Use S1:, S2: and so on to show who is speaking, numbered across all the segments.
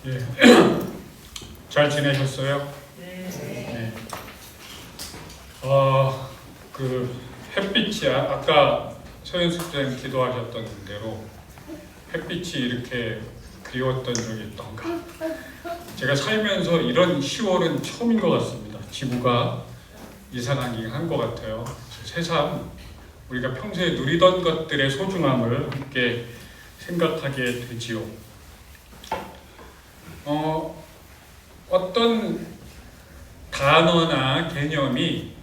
S1: 예. 잘 지내셨어요? 네. 그 햇빛이 아까 서현숙 선생님 기도하셨던 대로 햇빛이 이렇게 그리웠던 적이 있던가. 제가 살면서 이런 10월은 처음인 것 같습니다. 지구가 이상하게 한 것 같아요. 새삼 우리가 평소에 누리던 것들의 소중함을 함께 생각하게 되지요. 어떤 단어나 개념이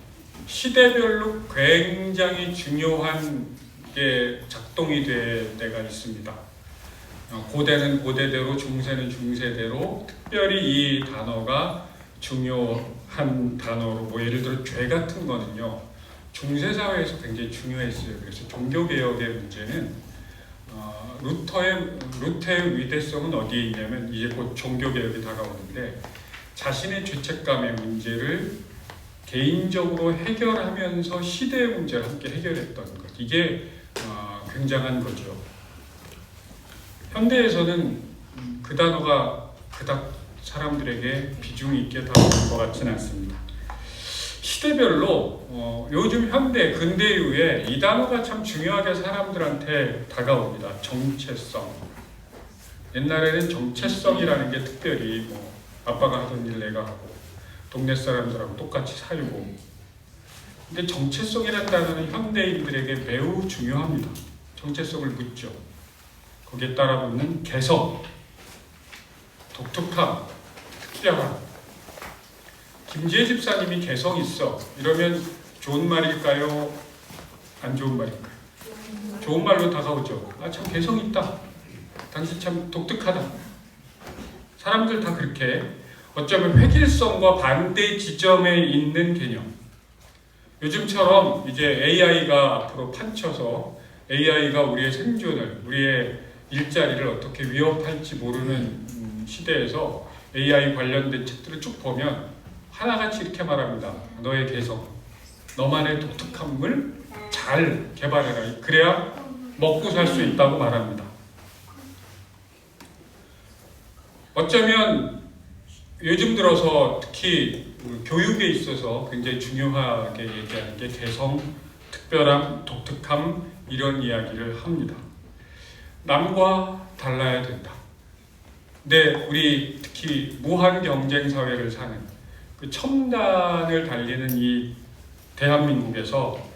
S1: 시대별로 굉장히 중요한 게 작동이 될 때가 있습니다. 고대는 고대대로, 중세는 중세대로 특별히 이 단어가 중요한 단어로, 예를 들어 죄 같은 거는요, 중세 사회에서 굉장히 중요했어요. 그래서 종교개혁의 문제는 루터의 위대성은 어디에 있냐면, 이제 곧 종교개혁이 다가오는데 자신의 죄책감의 문제를 개인적으로 해결하면서 시대의 문제를 함께 해결했던 것, 이게 굉장한 거죠. 현대에서는 그 단어가 그닥 사람들에게 비중이 있게 다루는 것 같지는 않습니다. 시대별로 요즘 현대, 근대 이후에 이 단어가 참 중요하게 사람들한테 다가옵니다. 정체성. 옛날에는 정체성이라는 게 특별히 아빠가 하던 일 내가 하고 동네 사람들하고 똑같이 살고, 근데 정체성이라는 단어는 현대인들에게 매우 중요합니다. 정체성을 묻죠. 거기에 따라 붙는 개성, 독특함, 특별함. 김지혜 집사님이 개성 있어 이러면 좋은 말일까요? 안 좋은 말일까요? 좋은 말로 다가오죠. 참 개성 있다. 당신 참 독특하다. 사람들 다 그렇게 어쩌면 획일성과 반대 지점에 있는 개념. 요즘처럼 이제 AI가 앞으로 판쳐서 AI가 우리의 생존을, 우리의 일자리를 어떻게 위협할지 모르는 시대에서 AI 관련된 책들을 쭉 보면 하나같이 이렇게 말합니다. 너의 개성, 너만의 독특함을 잘 개발해라. 그래야 먹고 살 수 있다고 말합니다. 어쩌면 요즘 들어서 특히 교육에 있어서 굉장히 중요하게 얘기하는 게 개성, 특별함, 독특함, 이런 이야기를 합니다. 남과 달라야 된다. 근데 우리 특히 무한 경쟁 사회를 사는 그 첨단을 달리는 이 대한민국에서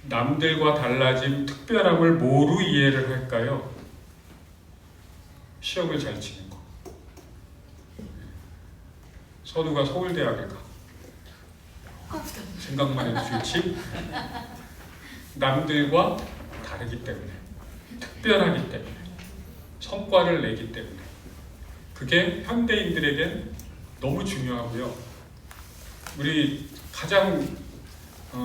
S1: 남들과 달라진 특별함을 뭐로 이해를 할까요? 시험을 잘 치는 거. 선우가 서울대학을 가. 생각만 해도 좋지? 남들과 다르기 때문에, 특별하기 때문에, 성과를 내기 때문에. 그게 현대인들에겐 너무 중요하고요. 우리 가장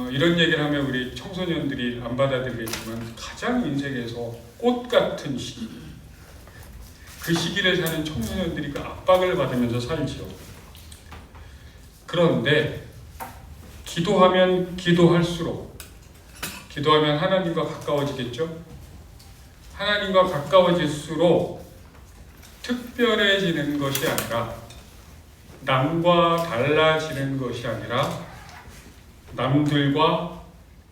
S1: 이런 얘기를 하면 우리 청소년들이 안 받아들이겠지만 가장 인생에서 꽃 같은 시기, 그 시기를 사는 청소년들이 그 압박을 받으면서 살지요. 그런데 기도하면 기도할수록, 기도하면 하나님과 가까워지겠죠? 하나님과 가까워질수록 특별해지는 것이 아니라, 남과 달라지는 것이 아니라 남들과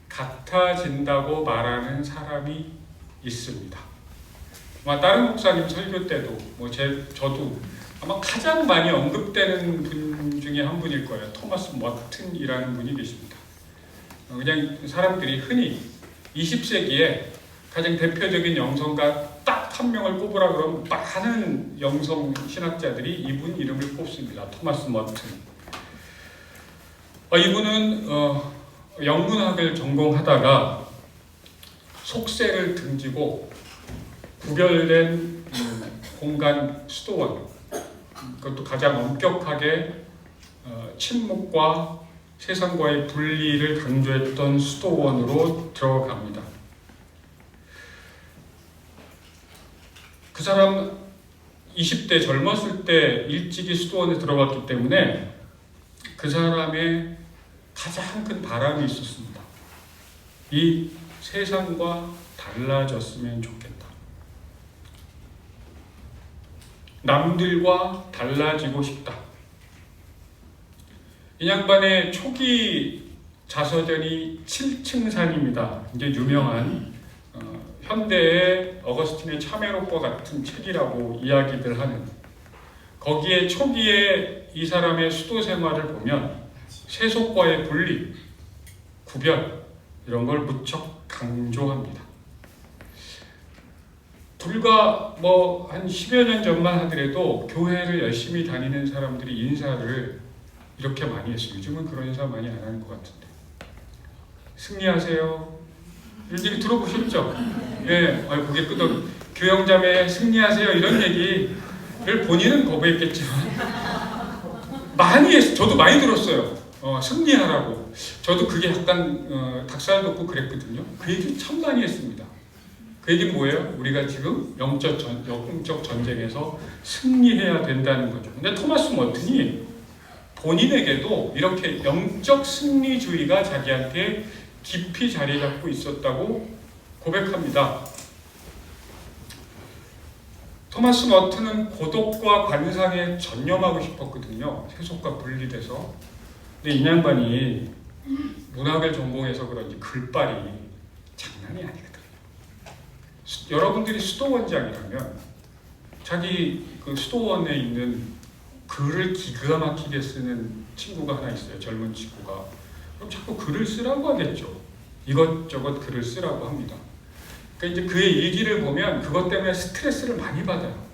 S1: 같아진다고 말하는 사람이 있습니다. 다른 목사님 설교 때도 저도 아마 가장 많이 언급되는 분 중에 한 분일 거예요. 토마스 머튼이라는 분이 계십니다. 그냥 사람들이 흔히 20세기에 가장 대표적인 영성가 딱 한 명을 꼽으라 그러면 많은 영성 신학자들이 이분 이름을 꼽습니다. 토마스 머튼. 이분은 영문학을 전공하다가 속세를 등지고 구별된 공간 수도원, 그것도 가장 엄격하게 침묵과 세상과의 분리를 강조했던 수도원으로 들어갑니다. 그 사람 20대 젊었을 때 일찍이 수도원에 들어갔기 때문에 그 사람의 가장 큰 바람이 있었습니다. 이 세상과 달라졌으면 좋겠다. 남들과 달라지고 싶다. 이 양반의 초기 자서전이 7층산입니다. 이제 유명한 현대의 어거스틴의 참회록과 같은 책이라고 이야기들 하는, 거기에 초기에 이 사람의 수도 생활을 보면 세속과의 분리, 구별 이런 걸 무척 강조합니다. 불과 한 10여 년 전만 하더라도 교회를 열심히 다니는 사람들이 인사를 이렇게 많이 했어요. 요즘은 그런 인사 많이 안 하는 것 같은데. 승리하세요. 이런 얘기 들어보셨죠? 예, 고개 끄덕. 교영자매 승리하세요. 이런 얘기를 본인은 거부했겠지만 많이 했어요. 저도 많이 들었어요. 승리하라고. 저도 그게 약간 닭살 돋고 그랬거든요. 그 얘기 참 많이 했습니다. 그 얘기는 뭐예요? 우리가 지금 영적 전쟁에서 승리해야 된다는 거죠. 근데 토마스 머튼이 본인에게도 이렇게 영적 승리주의가 자기한테 깊이 자리 잡고 있었다고 고백합니다. 토마스 머튼은 고독과 관상에 전념하고 싶었거든요. 세속과 분리돼서. 근데 이 양반이 문학을 전공해서 그런지 글빨이 장난이 아니거든요. 여러분들이 수도원장이라면 자기 그 수도원에 있는 글을 기가 막히게 쓰는 친구가 하나 있어요. 젊은 친구가. 그럼 자꾸 글을 쓰라고 하겠죠. 이것저것 글을 쓰라고 합니다. 그러니까 이제 그의 일기를 보면 그것 때문에 스트레스를 많이 받아요.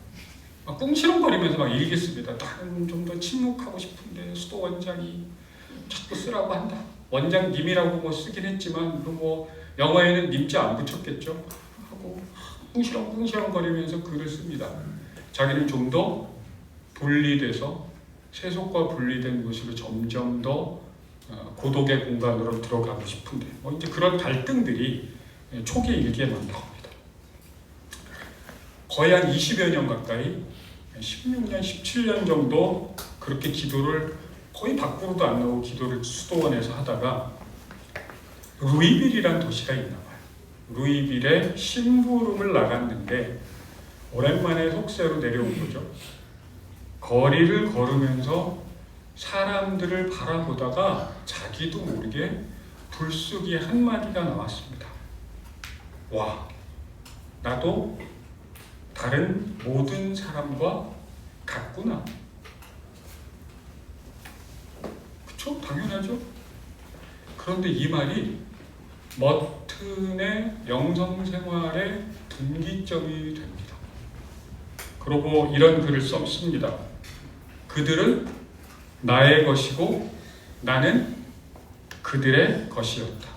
S1: 막 꿍시렁거리면서 막 일기 씁니다. 나는 좀 더 침묵하고 싶은데 수도원장이 자꾸 쓰라고 한다. 원장님이라고 쓰긴 했지만 영어에는 님자 안 붙였겠죠. 하고 꿍시렁거리면서 글을 씁니다. 자기는 좀 더 분리돼서 세속과 분리된 곳으로 점점 더 고독의 공간으로 들어가고 싶은데 이제 그런 갈등들이 초기 일기에 나옵니다. 거의 한 20여 년 가까이 16년, 17년 정도 그렇게 기도를 거의 밖으로도 안 나오고 기도를 수도원에서 하다가 루이빌이라는 도시가 있나 봐요. 루이빌에 심부름을 나갔는데 오랜만에 속세로 내려온 거죠. 거리를 걸으면서 사람들을 바라보다가 자기도 모르게 불쑥이 한마디가 나왔습니다. 와, 나도 다른 모든 사람과 같구나. 그쵸? 당연하죠? 그런데 이 말이 머튼의 영성생활의 분기점이 됩니다. 그리고 이런 글을 씁니다. 그들은 나의 것이고 나는 그들의 것이었다.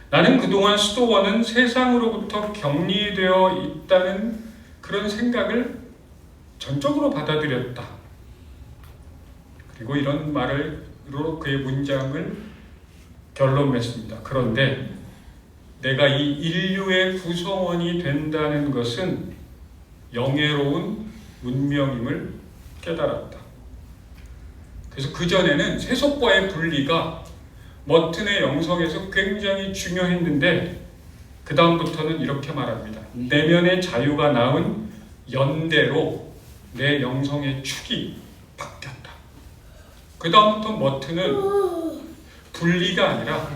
S1: 나는 그동안 수도원은 세상으로부터 격리되어 있다는 그런 생각을 전적으로 받아들였다. 그리고 이런 말로 그의 문장을 결론 맺습니다. 그런데 내가 이 인류의 구성원이 된다는 것은 영예로운 운명임을 깨달았다. 그래서 그전에는 세속과의 분리가 머튼의 영성에서 굉장히 중요했는데 그 다음부터는 이렇게 말합니다. 내면의 자유가 낳은 연대로 내 영성의 축이 바뀌었다. 그 다음부터 머튼은 분리가 아니라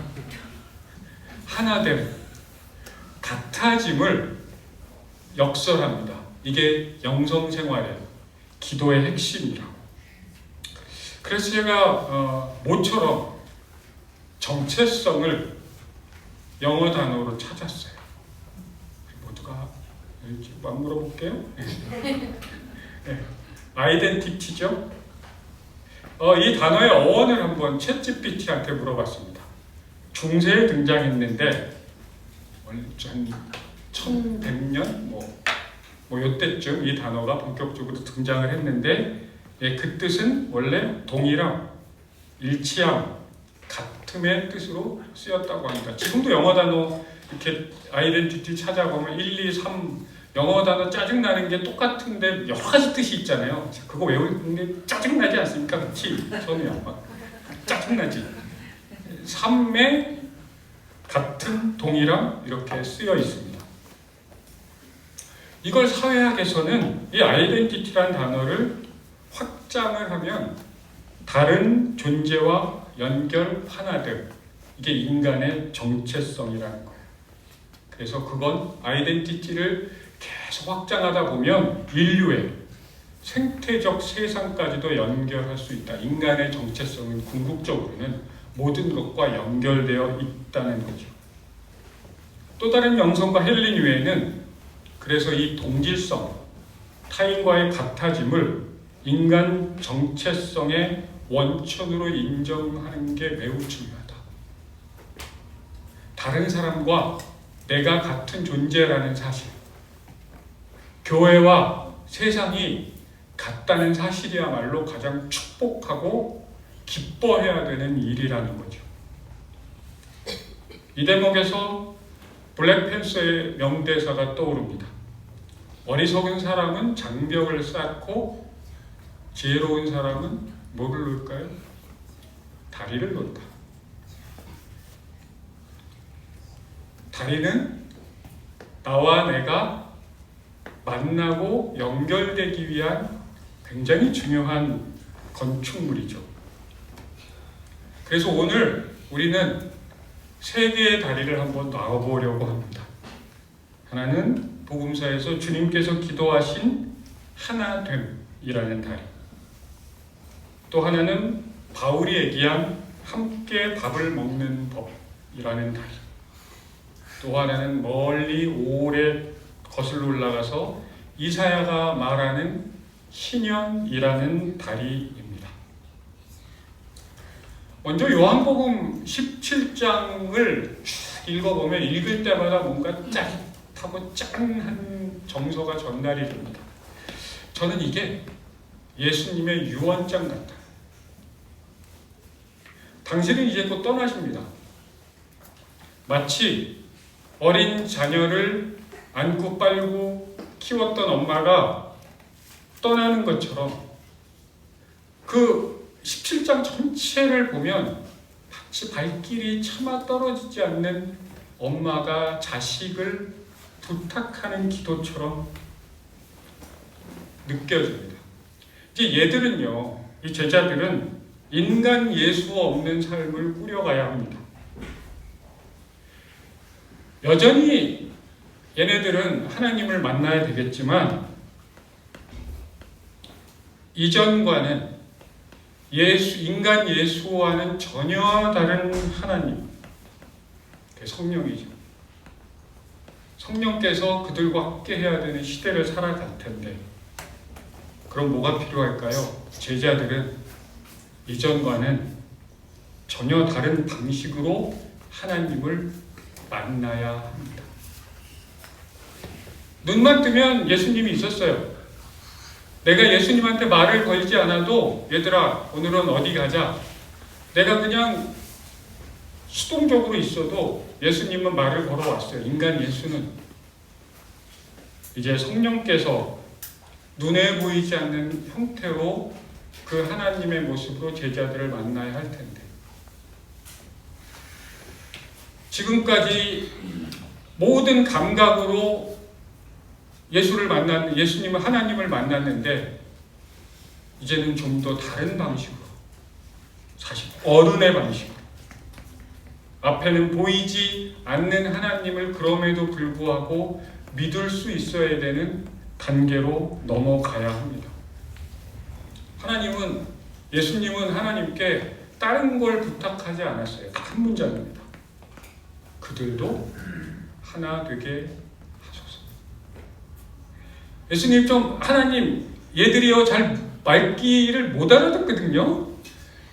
S1: 하나됨, 같아짐을 역설합니다. 이게 영성생활의 기도의 핵심이라고. 그래서 제가 모처럼 정체성을 영어 단어로 찾았어요. 모두가 한번 물어볼게요. 네. 아이덴티티죠. 이 단어의 어원을 한번 챗GPT한테 물어봤습니다. 중세에 등장했는데 한 1100년 요때쯤 이 단어가 본격적으로 등장을 했는데 그 뜻은 원래 동일함, 일치함, 같음의 뜻으로 쓰였다고 합니다. 지금도 영어 단어 이렇게 아이덴티티 찾아보면 1, 2, 3 영어 단어 짜증나는 게 똑같은데 여러 가지 뜻이 있잖아요. 그거 외우는 게 짜증나지 않습니까? 그치? 저는 막 짜증나지. 3의 같은, 동일함 이렇게 쓰여 있습니다. 이걸 사회학에서는 이 아이덴티티란 단어를 확장을 하면 다른 존재와 연결하나됨, 이게 인간의 정체성이라는 거예요. 그래서 그건 아이덴티티를 계속 확장하다 보면 인류의 생태적 세상까지도 연결할 수 있다. 인간의 정체성은 궁극적으로는 모든 것과 연결되어 있다는 거죠. 또 다른 영성과 헬린 외에는 그래서 이 동질성, 타인과의 같아짐을 인간 정체성의 원천으로 인정하는 게 매우 중요하다. 다른 사람과 내가 같은 존재라는 사실, 교회와 세상이 같다는 사실이야말로 가장 축복하고 기뻐해야 되는 일이라는 거죠. 이 대목에서 블랙팬서의 명대사가 떠오릅니다. 어리석은 사람은 장벽을 쌓고 지혜로운 사람은 뭐를 놓을까요? 다리를 놓을까? 다리는 나와 내가 만나고 연결되기 위한 굉장히 중요한 건축물이죠. 그래서 오늘 우리는 세 개의 다리를 한번 놔보려고 합니다. 하나는 복음사에서 주님께서 기도하신 하나됨이라는 다리. 또 하나는 바울이 얘기한 함께 밥을 먹는 법이라는 다리. 또 하나는 멀리 오래 거슬러 올라가서 이사야가 말하는 신년이라는 다리입니다. 먼저 요한복음 17장을 쭉 읽어보면 읽을 때마다 뭔가 짜릿하고 짠한 정서가 전달이 됩니다. 저는 이게 예수님의 유언장 같아요. 당신은 이제 곧 떠나십니다. 마치 어린 자녀를 안고 빨고 키웠던 엄마가 떠나는 것처럼 그 17장 전체를 보면 마치 발길이 차마 떨어지지 않는 엄마가 자식을 부탁하는 기도처럼 느껴집니다. 이제 얘들은요, 이 제자들은 인간 예수 없는 삶을 꾸려가야 합니다. 여전히 얘네들은 하나님을 만나야 되겠지만 이전과는 인간 예수와는 전혀 다른 하나님, 성령이죠. 성령께서 그들과 함께 해야 되는 시대를 살아갈 텐데 그럼 뭐가 필요할까요? 제자들은 이전과는 전혀 다른 방식으로 하나님을 만나야 합니다. 눈만 뜨면 예수님이 있었어요. 내가 예수님한테 말을 걸지 않아도 얘들아 오늘은 어디 가자. 내가 그냥 수동적으로 있어도 예수님은 말을 걸어왔어요. 인간 예수는 이제 성령께서 눈에 보이지 않는 형태로 그 하나님의 모습으로 제자들을 만나야 할 텐데 지금까지 모든 감각으로 예수님을 하나님을 만났는데 이제는 좀 더 다른 방식으로 사실 어른의 방식으로 앞에는 보이지 않는 하나님을 그럼에도 불구하고 믿을 수 있어야 되는 단계로 넘어가야 합니다. 예수님은 하나님께 다른 걸 부탁하지 않았어요. 한 문장입니다. 그들도 하나 되게 하소서. 예수님 하나님 얘들이요 잘 말귀를 못 알아듣거든요.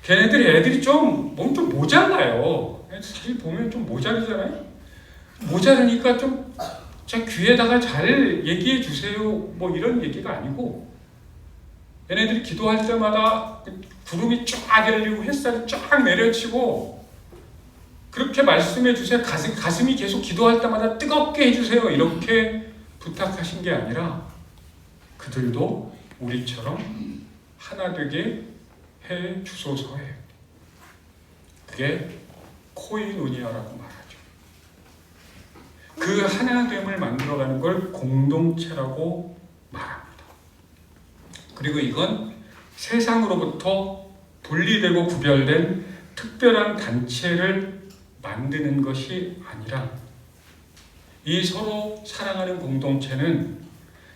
S1: 애들이 좀 모자라요. 사실 보면 좀 모자르잖아요. 모자르니까 좀 제 귀에다가 잘 얘기해 주세요. 뭐 이런 얘기가 아니고 얘네들이 기도할 때마다 구름이 쫙 열리고 햇살이 쫙 내려치고 그렇게 말씀해 주세요. 가슴이 계속 기도할 때마다 뜨겁게 해주세요. 이렇게 부탁하신 게 아니라 그들도 우리처럼 하나 되게 해 주소서예요. 그게 코이노니아라고 말하죠. 그 하나됨을 만들어가는 걸 공동체라고 말합니다. 그리고 이건 세상으로부터 분리되고 구별된 특별한 단체를 만드는 것이 아니라 이 서로 사랑하는 공동체는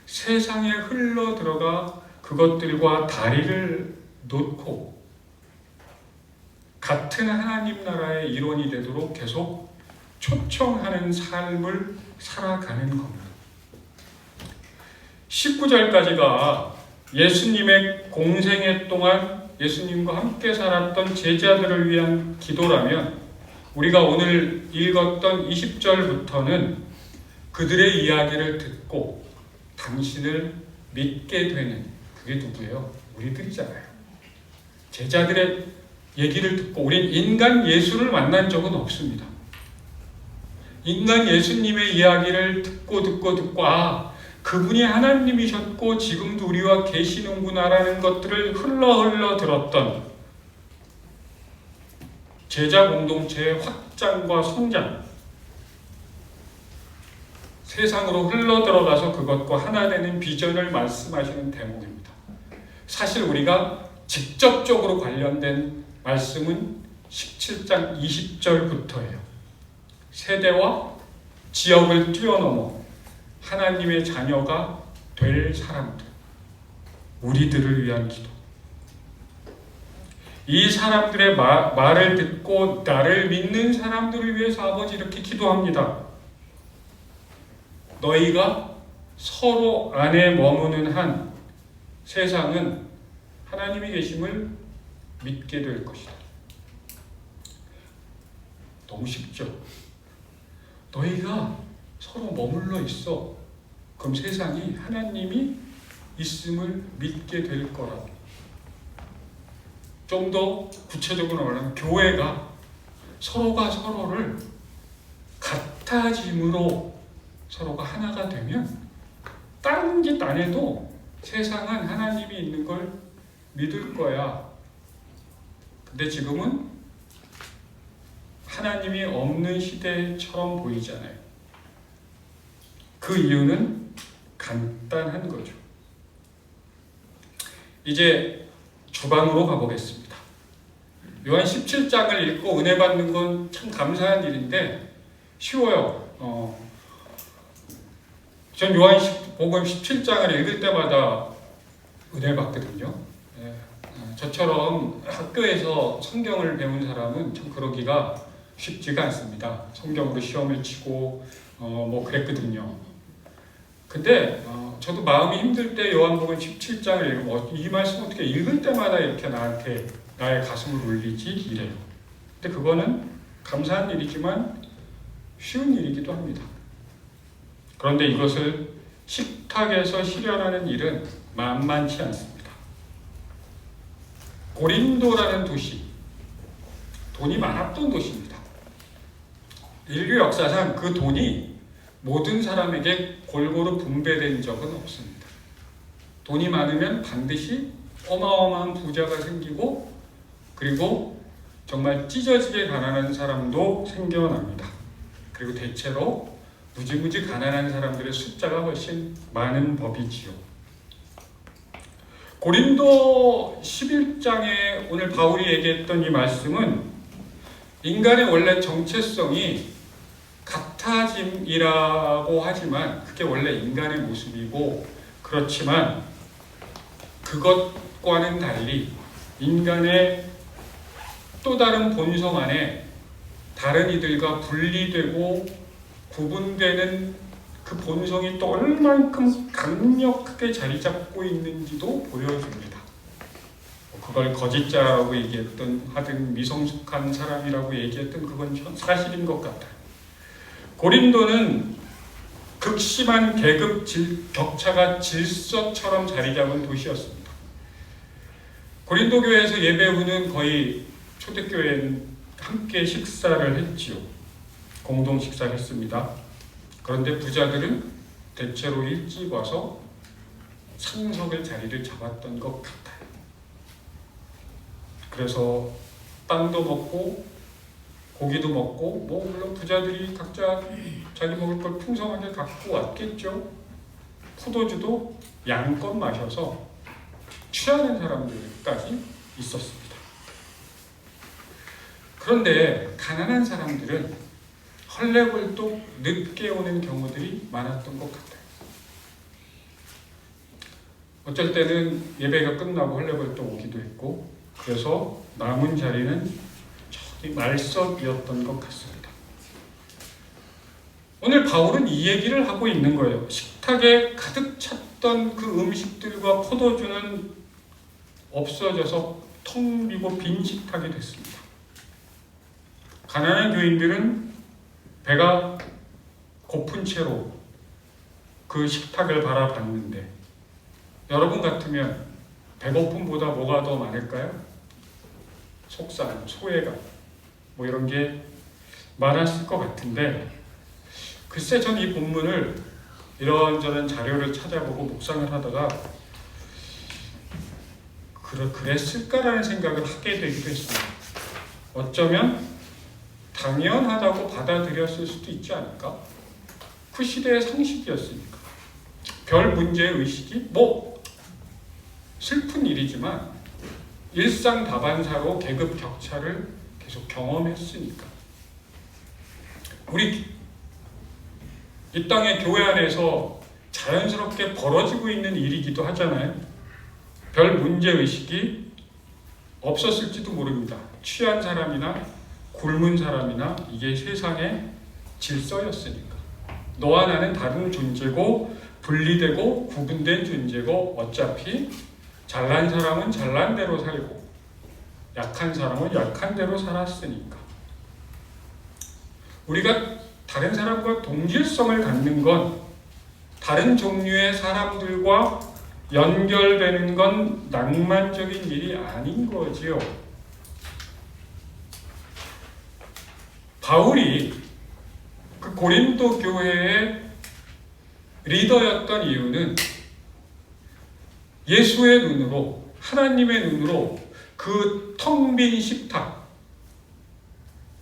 S1: 세상에 흘러 들어가 그것들과 다리를 놓고 같은 하나님 나라의 일원이 되도록 계속 초청하는 삶을 살아가는 겁니다. 19절까지가 예수님의 공생애 동안 예수님과 함께 살았던 제자들을 위한 기도라면 우리가 오늘 읽었던 20절부터는 그들의 이야기를 듣고 당신을 믿게 되는, 그게 누구예요? 우리들이잖아요. 제자들의 얘기를 듣고 우린 인간 예수를 만난 적은 없습니다. 인간 예수님의 이야기를 듣고 그분이 하나님이셨고 지금도 우리와 계시는구나라는 것들을 흘러 들었던 제자 공동체의 확장과 성장, 세상으로 흘러 들어가서 그것과 하나 되는 비전을 말씀하시는 대목입니다. 사실 우리가 직접적으로 관련된 말씀은 17장 20절부터예요. 세대와 지역을 뛰어넘어 하나님의 자녀가 될 사람들, 우리들을 위한 기도. 이 사람들의 말을 듣고 나를 믿는 사람들을 위해서 아버지 이렇게 기도합니다. 너희가 서로 안에 머무는 한 세상은 하나님이 계심을 믿게 될 것이다. 너무 쉽죠? 너희가 서로 머물러 있어. 그럼 세상이 하나님이 있음을 믿게 될 거라고. 좀 더 구체적으로 말하면 교회가 서로가 서로를 같아짐으로 서로가 하나가 되면 다른 짓 안 해도 세상은 하나님이 있는 걸 믿을 거야. 근데 지금은 하나님이 없는 시대처럼 보이잖아요. 그 이유는 간단한 거죠. 이제 주방으로 가보겠습니다. 요한 17장을 읽고 은혜 받는 건 참 감사한 일인데 쉬워요. 전 요한복음 17장을 읽을 때마다 은혜 받거든요. 저처럼 학교에서 성경을 배운 사람은 참 그러기가 쉽지가 않습니다. 성경으로 시험을 치고 그랬거든요. 근데 저도 마음이 힘들 때 요한복음 17장을 읽으면 이 말씀 어떻게 읽을 때마다 이렇게 나한테 나의 가슴을 울리지? 이래요. 근데 그거는 감사한 일이지만 쉬운 일이기도 합니다. 그런데 이것을 식탁에서 실현하는 일은 만만치 않습니다. 고린도라는 도시, 돈이 많았던 도시입니다. 인류 역사상 그 돈이 모든 사람에게 골고루 분배된 적은 없습니다. 돈이 많으면 반드시 어마어마한 부자가 생기고 그리고 정말 찢어지게 가난한 사람도 생겨납니다. 그리고 대체로 무지무지 가난한 사람들의 숫자가 훨씬 많은 법이지요. 고린도 11장에 오늘 바울이 얘기했던 이 말씀은 인간의 원래 정체성이 같아짐이라고 하지만 그게 원래 인간의 모습이고 그렇지만 그것과는 달리 인간의 또 다른 본성 안에 다른 이들과 분리되고 구분되는 그 본성이 또 얼만큼 강력하게 자리 잡고 있는지도 보여줍니다. 그걸 거짓자라고 얘기했던 하든 미성숙한 사람이라고 얘기했던 그건 사실인 것 같아요. 고린도는 극심한 계급 격차가 질서처럼 자리 잡은 도시였습니다. 고린도 교회에서 예배 후는 거의 초대교회는 함께 식사를 했지요. 공동 식사를 했습니다. 그런데 부자들은 대체로 일찍 와서 상석의 자리를 잡았던 것 같아요. 그래서 빵도 먹고 고기도 먹고 뭐 물론 부자들이 각자 자기 먹을 걸 풍성하게 갖고 왔겠죠. 포도주도 양껏 마셔서 취하는 사람들까지 있었습니다. 그런데 가난한 사람들은 헐레벌떡 늦게 오는 경우들이 많았던 것 같아요. 어쩔 때는 예배가 끝나고 헐레벌떡 오기도 했고, 그래서 남은 자리는 저기 말석이었던 것 같습니다. 오늘 바울은 이 얘기를 하고 있는 거예요. 식탁에 가득 찼던 그 음식들과 포도주는 없어져서 텅 비고 빈 식탁이 됐습니다. 가난한 교인들은 배가 고픈 채로 그 식탁을 바라봤는데, 여러분 같으면 배고픔보다 뭐가 더 많을까요? 속상, 소외감 뭐 이런 게 많았을 것 같은데, 글쎄 전 이 본문을 이런저런 자료를 찾아보고 묵상을 하다가 그랬을까라는 생각을 하게 되기도 했습니다. 어쩌면 당연하다고 받아들였을 수도 있지 않을까? 그 시대의 상식이었으니까. 별 문제의식이 뭐 슬픈 일이지만 일상 다반사로 계급 격차를 계속 경험했으니까. 우리 이 땅의 교회 안에서 자연스럽게 벌어지고 있는 일이기도 하잖아요. 별 문제의식이 없었을지도 모릅니다. 취한 사람이나 굶은 사람이나 이게 세상의 질서였으니까. 너와 나는 다른 존재고 분리되고 구분된 존재고 어차피 잘난 사람은 잘난 대로 살고 약한 사람은 약한 대로 살았으니까. 우리가 다른 사람과 동질성을 갖는 건, 다른 종류의 사람들과 연결되는 건 낭만적인 일이 아닌 거지요. 바울이 그 고린도 교회의 리더였던 이유는 예수의 눈으로, 하나님의 눈으로 그 텅 빈 식탁,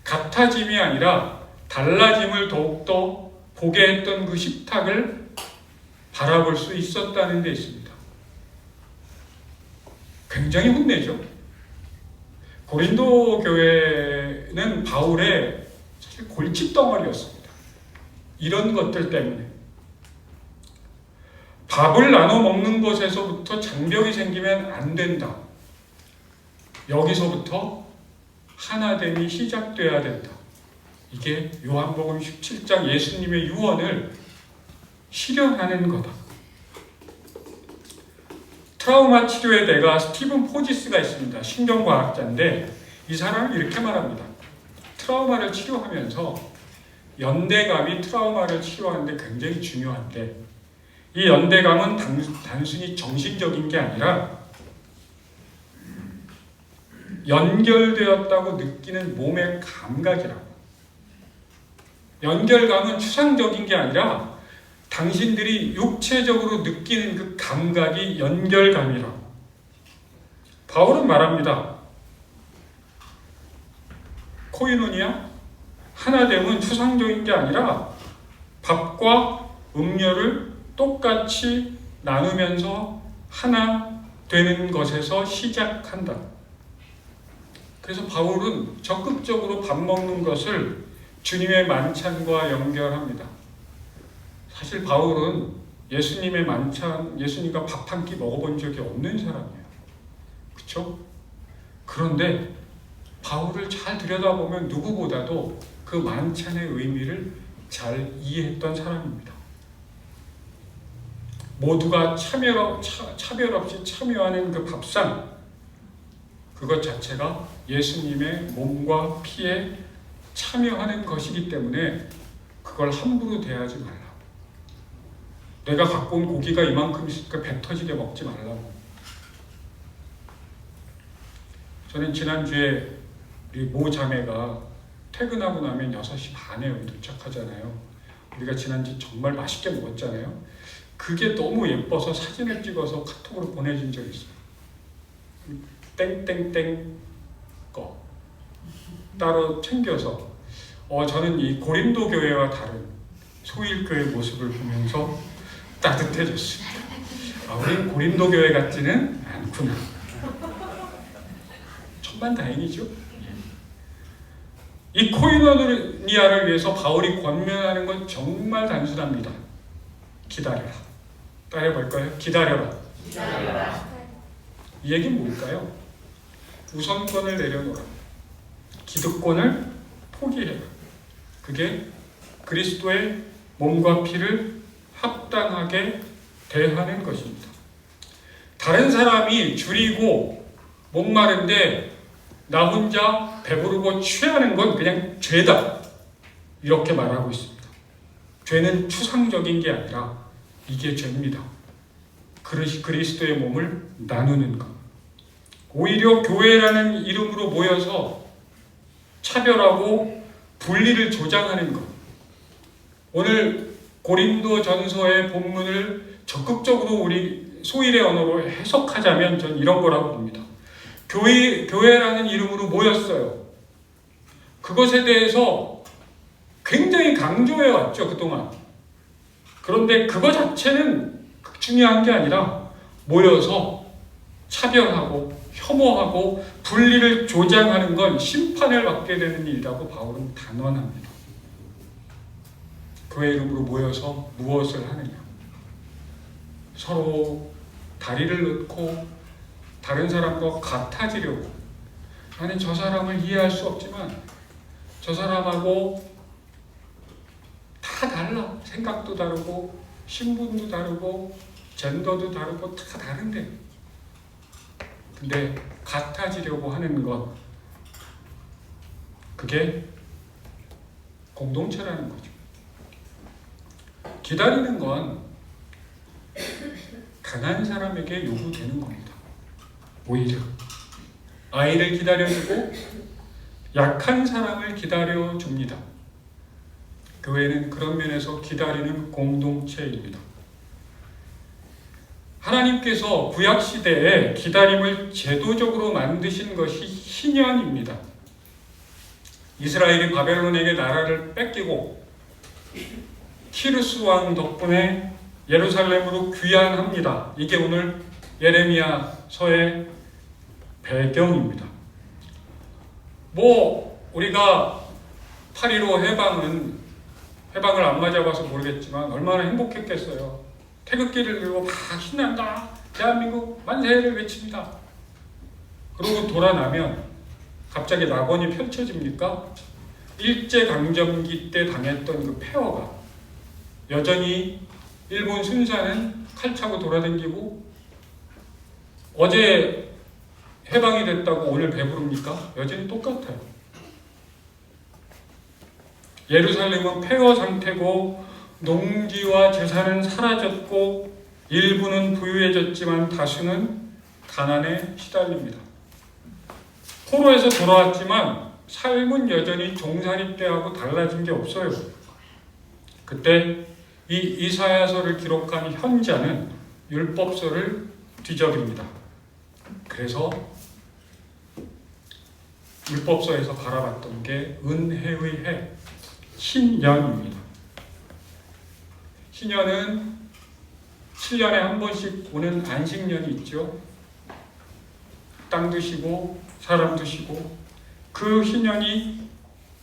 S1: 같아짐이 아니라 달라짐을 더욱더 보게 했던 그 식탁을 바라볼 수 있었다는 데 있습니다. 굉장히 혼내죠. 고린도 교회는 바울의 사실 골칫덩어리였습니다. 이런 것들 때문에. 밥을 나눠 먹는 것에서부터 장벽이 생기면 안 된다. 여기서부터 하나됨이 시작돼야 된다. 이게 요한복음 17장 예수님의 유언을 실현하는 거다. 트라우마 치료의 대가 스티븐 포지스가 있습니다. 신경과학자인데 이 사람이 이렇게 말합니다. 트라우마를 치료하면서 연대감이 트라우마를 치료하는데 굉장히 중요한데, 이 연대감은 단순히 정신적인 게 아니라 연결되었다고 느끼는 몸의 감각이라고. 연결감은 추상적인 게 아니라 당신들이 육체적으로 느끼는 그 감각이 연결감이라고. 바울은 말합니다. 코이노니아, 하나됨은 추상적인 게 아니라 밥과 음료를 똑같이 나누면서 하나 되는 것에서 시작한다. 그래서 바울은 적극적으로 밥 먹는 것을 주님의 만찬과 연결합니다. 사실 바울은 예수님의 만찬, 예수님과 밥 한 끼 먹어본 적이 없는 사람이에요. 그렇죠? 그런데 바울을 잘 들여다보면 누구보다도 그 만찬의 의미를 잘 이해했던 사람입니다. 모두가 차별 없이 참여하는 그 밥상, 그것 자체가 예수님의 몸과 피에 참여하는 것이기 때문에 그걸 함부로 대하지 말라. 내가 갖고 온 고기가 이만큼 있으니까 배 터지게 먹지 말라고. 저는 지난주에 우리 모 자매가 퇴근하고 나면 6시 반에 여기 도착하잖아요. 우리가 지난주 정말 맛있게 먹었잖아요. 그게 너무 예뻐서 사진을 찍어서 카톡으로 보내준 적이 있어요. 땡땡땡 거. 따로 챙겨서 저는 이 고린도 교회와 다른 소일교의 모습을 보면서 따뜻해졌습니다. 우린 고린도 교회 같지는 않구나. 천만다행이죠. 이 코이노니아를 위해서 바울이 권면하는 건 정말 단순합니다. 기다려라. 따라해볼까요? 기다려라. 이 얘기는 뭘까요? 우선권을 내려놓으라. 기득권을 포기해라. 그게 그리스도의 몸과 피를 합당하게 대하는 것입니다. 다른 사람이 줄이고 목마른데 나 혼자 배부르고 취하는 건 그냥 죄다. 이렇게 말하고 있습니다. 죄는 추상적인 게 아니라 이게 죄입니다. 그리스도의 몸을 나누는 것. 오히려 교회라는 이름으로 모여서 차별하고 분리를 조장하는 것. 오늘 고린도 전서의 본문을 적극적으로 우리 소일의 언어로 해석하자면 전 이런 거라고 봅니다. 교회라는 이름으로 모였어요. 그것에 대해서 굉장히 강조해 왔죠, 그동안. 그런데 그거 자체는 중요한 게 아니라 모여서 차별하고 혐오하고 분리를 조장하는 건 심판을 받게 되는 일이라고 바울은 단언합니다. 교회 이름으로 모여서 무엇을 하느냐? 서로 다리를 놓고 다른 사람과 같아지려고. 나는 저 사람을 이해할 수 없지만 저 사람하고 다 달라. 생각도 다르고 신분도 다르고 젠더도 다르고 다 다른데, 근데 같아지려고 하는 것, 그게 공동체라는 거죠. 기다리는 건 강한 사람에게 요구되는 겁니다. 오히려 아이를 기다려주고 약한 사람을 기다려줍니다. 교회는 그런 면에서 기다리는 공동체입니다. 하나님께서 구약시대에 기다림을 제도적으로 만드신 것이 희년입니다. 이스라엘이 바벨론에게 나라를 뺏기고 키루스 왕 덕분에 예루살렘으로 귀환합니다. 이게 오늘 예레미야서의 배경입니다. 우리가 8.15 해방을 안 맞아봐서 모르겠지만 얼마나 행복했겠어요. 태극기를 들고 다 신난다, 대한민국 만세를 외칩니다. 그러고 돌아나면 갑자기 낙원이 펼쳐집니까? 일제강점기 때 당했던 그 폐허가 여전히 일본 순사는 칼 차고 돌아다니고, 어제 해방이 됐다고 오늘 배부릅니까? 여전히 똑같아요. 예루살렘은 폐허 상태고 농지와 재산은 사라졌고 일부는 부유해졌지만 다수는 가난에 시달립니다. 포로에서 돌아왔지만 삶은 여전히 종살이 때하고 달라진 게 없어요. 그때 이 이사야서를 기록한 현자는 율법서를 뒤적입니다. 그래서 율법서에서 바라봤던 게 은혜의 해, 신년입니다. 신년은 7년에 한 번씩 오는 안식년이 있죠. 땅도 쉬고 사람도 쉬고, 그 신년이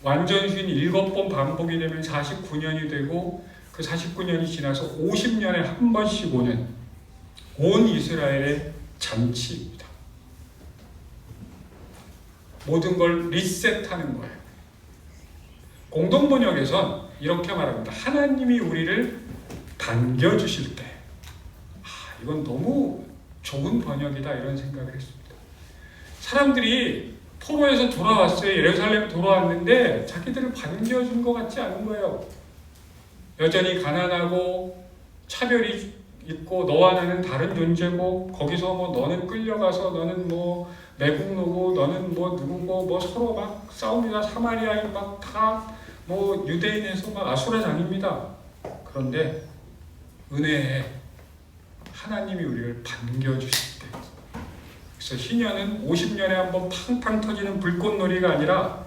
S1: 완전신 7번 반복이 되면 49년이 되고, 그 49년이 지나서 50년에 한 번씩 오는 온 이스라엘의 잔치입니다. 모든 걸 리셋하는 거예요. 공동번역에선 이렇게 말합니다. 하나님이 우리를 반겨주실 때. 이건 너무 좋은 번역이다, 이런 생각을 했습니다. 사람들이 포로에서 돌아왔어요. 예루살렘 돌아왔는데 자기들을 반겨준 것 같지 않은 거예요. 여전히 가난하고 차별이 있고 너와 나는 다른 존재고, 거기서 너는 끌려가서 너는 매국노고 너는 누구고 서로 막 싸웁니다. 사마리아인 막 다 유대인에서 막 아수라장입니다. 그런데 은혜에 하나님이 우리를 반겨주실 때, 그래서 희년은 50년에 한 번 팡팡 터지는 불꽃놀이가 아니라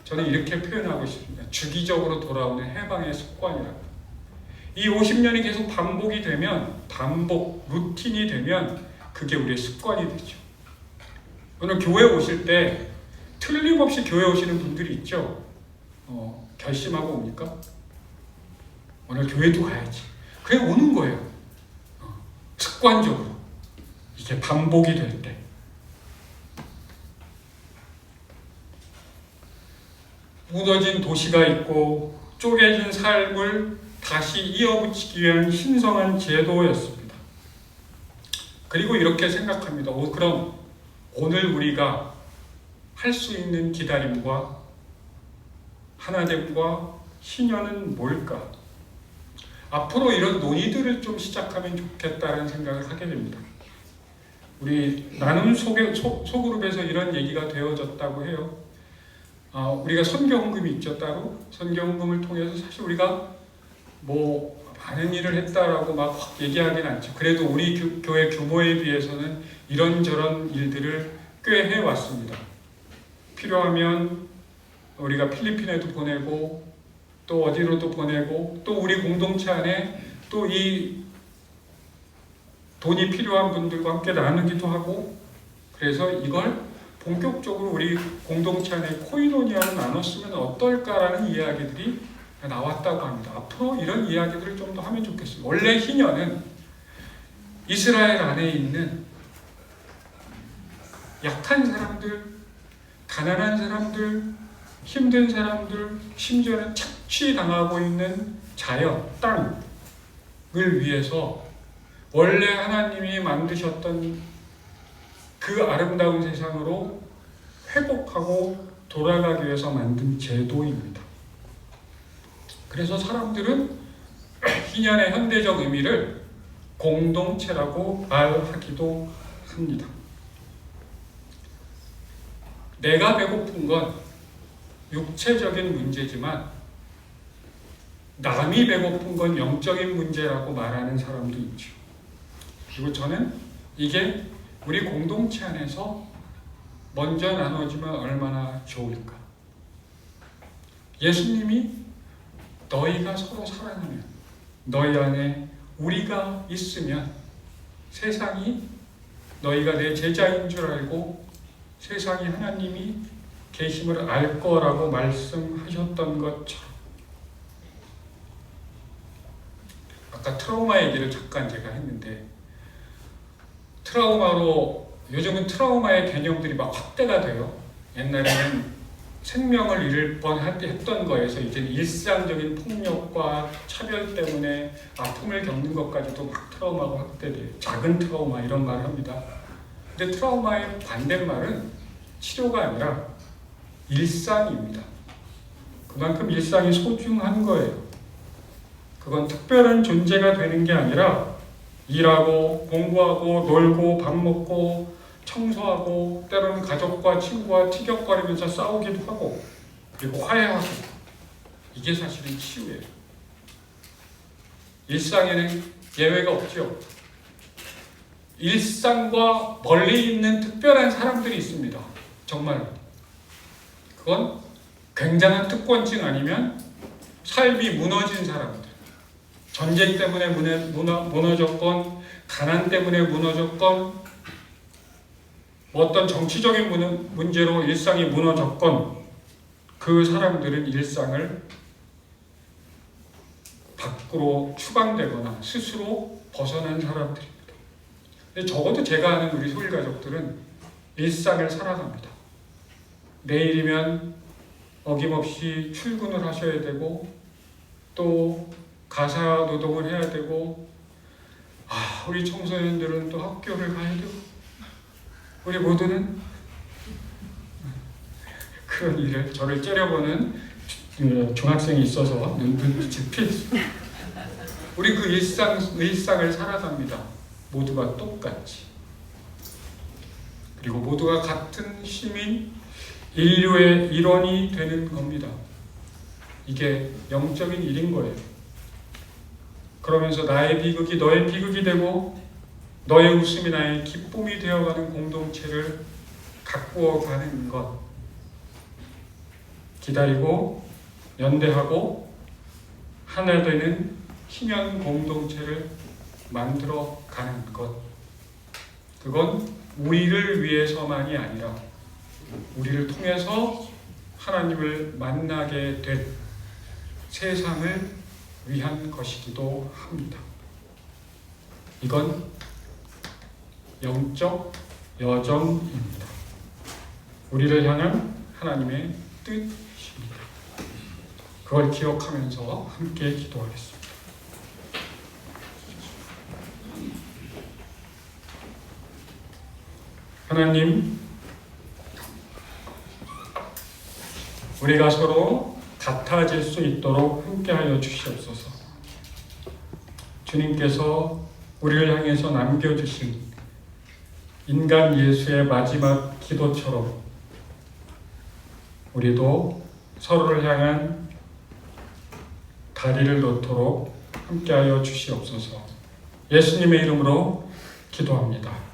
S1: 저는 이렇게 표현하고 싶습니다. 주기적으로 돌아오는 해방의 습관이라고. 이 50년이 계속 반복이 되면, 루틴이 되면 그게 우리의 습관이 되죠. 오늘 교회 오실 때 틀림없이 교회 오시는 분들이 있죠. 결심하고 옵니까? 오늘 교회도 가야지. 그냥 오는 거예요. 습관적으로. 이게 반복이 될 때. 무너진 도시가 있고 쪼개진 삶을 다시 이어붙이기 위한 신성한 제도였습니다. 그리고 이렇게 생각합니다. 그럼 오늘 우리가 할 수 있는 기다림과 하나됨과 희년은 뭘까? 앞으로 이런 논의들을 좀 시작하면 좋겠다는 생각을 하게 됩니다. 우리 나눔 소그룹에서 이런 얘기가 되어졌다고 해요. 우리가 선교헌금이 있죠, 따로. 선교헌금을 통해서 사실 우리가 많은 일을 했다라고 막 확 얘기하긴 않죠. 그래도 우리 교회 규모에 비해서는 이런저런 일들을 꽤 해왔습니다. 필요하면 우리가 필리핀에도 보내고, 또 어디로도 보내고, 또 우리 공동체 안에 또 이 돈이 필요한 분들과 함께 나누기도 하고, 그래서 이걸 본격적으로 우리 공동체 안에 코이노니아로 나눴으면 어떨까라는 이야기들이 나왔다고 합니다. 앞으로 이런 이야기들을 좀 더 하면 좋겠습니다. 원래 희년은 이스라엘 안에 있는 약한 사람들, 가난한 사람들, 힘든 사람들, 심지어는 착취당하고 있는 자연, 땅을 위해서 원래 하나님이 만드셨던 그 아름다운 세상으로 회복하고 돌아가기 위해서 만든 제도입니다. 그래서 사람들은 희년의 현대적 의미를 공동체라고 말하기도 합니다. 내가 배고픈 건 육체적인 문제지만 남이 배고픈 건 영적인 문제라고 말하는 사람도 있죠. 그리고 저는 이게 우리 공동체 안에서 먼저 나눠지면 얼마나 좋을까. 예수님이 너희가 서로 사랑하면, 너희 안에 우리가 있으면 세상이 너희가 내 제자인 줄 알고 세상이 하나님이 계심을 알 거라고 말씀하셨던 것처럼. 아까 트라우마 얘기를 잠깐 제가 했는데, 요즘은 트라우마의 개념들이 막 확대가 돼요. 옛날에는 생명을 잃을 뻔했던 거에서 이제 일상적인 폭력과 차별 때문에 아픔을 겪는 것까지도 막 트라우마가 확대돼요. 작은 트라우마 이런 말을 합니다. 근데 트라우마의 반대말은 치료가 아니라 일상입니다. 그만큼 일상이 소중한 거예요. 그건 특별한 존재가 되는 게 아니라 일하고 공부하고 놀고 밥 먹고 청소하고 때로는 가족과 친구와 티격거리면서 싸우기도 하고 그리고 화해하고, 이게 사실은 치유예요. 일상에는 예외가 없죠. 일상과 멀리 있는 특별한 사람들이 있습니다. 정말 그건 굉장한 특권층 아니면 삶이 무너진 사람들, 전쟁 때문에 무너졌건, 가난 때문에 무너졌건, 어떤 정치적인 문제로 일상이 무너졌건, 그 사람들은 일상을 밖으로 추방되거나 스스로 벗어난 사람들입니다. 근데 적어도 제가 아는 우리 소일 가족들은 일상을 살아갑니다. 내일이면 어김없이 출근을 하셔야 되고, 또 가사 노동을 해야 되고, 우리 청소년들은 또 학교를 가야 되고, 우리 모두는 그런 일을, 저를 째려보는 중학생이 있어서 눈빛이 피했습니다. 우리 그 일상을 살아갑니다. 모두가 똑같이. 그리고 모두가 같은 시민, 인류의 일원이 되는 겁니다. 이게 영적인 일인 거예요. 그러면서 나의 비극이 너의 비극이 되고 너의 웃음이 나의 기쁨이 되어가는 공동체를 가꾸어가는 것. 기다리고 연대하고 하나 되는 희년 공동체를 만들어 가는 것, 그건 우리를 위해서만이 아니라 우리를 통해서 하나님을 만나게 된 세상을 위한 것이기도 합니다. 이건 영적 여정입니다. 우리를 향한 하나님의 뜻입니다. 그걸 기억하면서 함께 기도하겠습니다. 하나님, 우리가 서로 같아질 수 있도록 함께하여 주시옵소서. 주님께서 우리를 향해서 남겨주신 인간 예수의 마지막 기도처럼 우리도 서로를 향한 다리를 놓도록 함께하여 주시옵소서. 예수님의 이름으로 기도합니다.